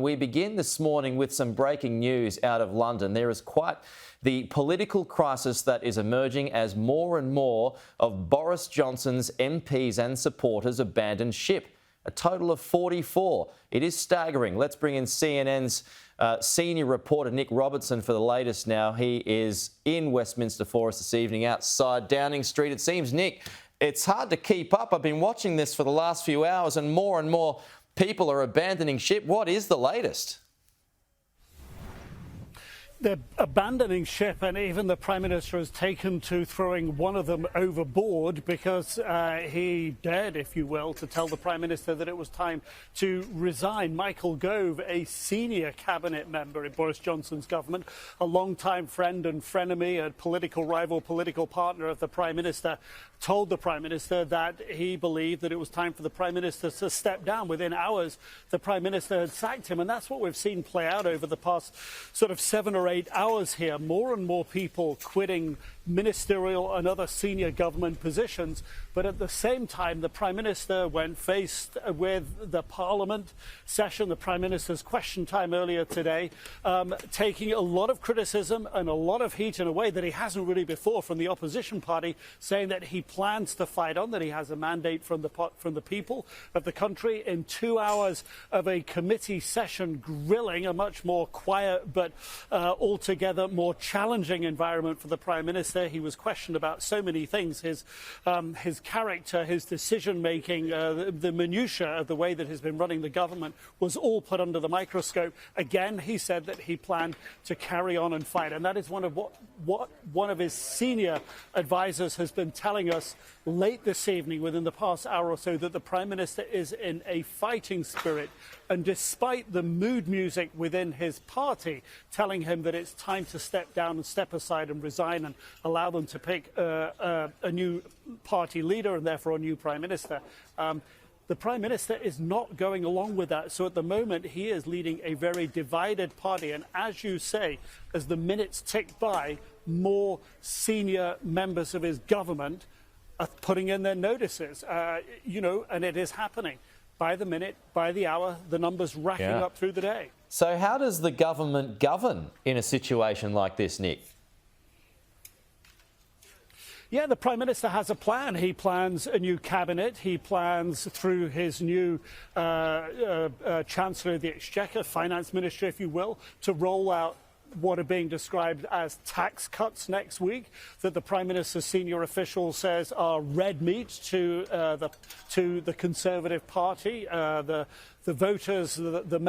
We begin this morning with some breaking news out of London. There is quite the political crisis that is emerging as more and more of Boris Johnson's MPs and supporters abandon ship. A total of 44. It is staggering. Let's bring in CNN's senior reporter Nic Robertson for the latest now. He is in Westminster for us this evening outside Downing Street. It seems, Nick, it's hard to keep up. I've been watching this for the last few hours and more people are abandoning ship. What is the latest? They're abandoning ship, and even the Prime Minister has taken to throwing one of them overboard because he dared, if you will, to tell the Prime Minister that it was time to resign. Michael Gove, a senior cabinet member in Boris Johnson's government, a long-time friend and frenemy, a political rival, political partner of the Prime Minister, told the Prime Minister that he believed that it was time for the Prime Minister to step down. Within hours, the Prime Minister had sacked him, and that's what we've seen play out over the past sort of 7 or 8 hours here. More and more people quitting ministerial and other senior government positions. But at the same time, the Prime Minister, when faced with the Parliament session, the Prime Minister's question time earlier today, taking a lot of criticism and a lot of heat in a way that he hasn't really before from the opposition party, saying that he plans to fight on, that he has a mandate from the people of the country. In 2 hours of a committee session grilling, a much more quiet but altogether more challenging environment for the Prime Minister. He was questioned about so many things, his character, his decision-making, the minutiae of the way that he's been running the government was all put under the microscope. Again, he said that he planned to carry on and fight, and that is one of what one of his senior advisors has been telling us late this evening, within the past hour or so, that the Prime Minister is in a fighting spirit. And despite the mood music within his party telling him that it's time to step down and step aside and resign and allow them to pick a new party leader and therefore a new Prime Minister, the Prime Minister is not going along with that. So at the moment, he is leading a very divided party. And as you say, as the minutes tick by, more senior members of his government are putting in their notices, and it is happening. By the minute, by the hour, the numbers racking up through the day. So how does the government govern in a situation like this, Nick? Yeah, the Prime Minister has a plan. He plans a new cabinet. He plans through his new Chancellor of the Exchequer, Finance Minister, if you will, to roll out what are being described as tax cuts next week, that the Prime Minister's senior official says are red meat to the Conservative Party, the voters, the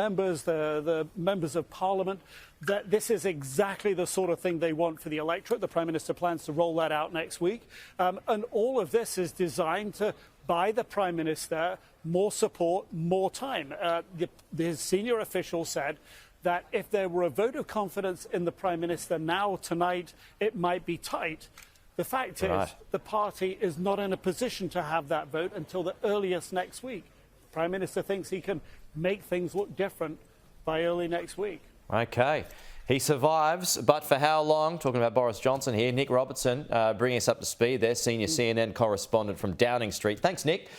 members of Parliament, that this is exactly the sort of thing they want for the electorate. The Prime Minister plans to roll that out next week. And all of this is designed to buy the Prime Minister more support, more time. The senior official said that if there were a vote of confidence in the Prime Minister now, tonight, it might be tight. The fact is, the party is not in a position to have that vote until the earliest next week. The Prime Minister thinks he can make things look different by early next week. OK. He survives, but for how long? Talking about Boris Johnson here. Nic Robertson bringing us up to speed there, senior CNN correspondent from Downing Street. Thanks, Nick.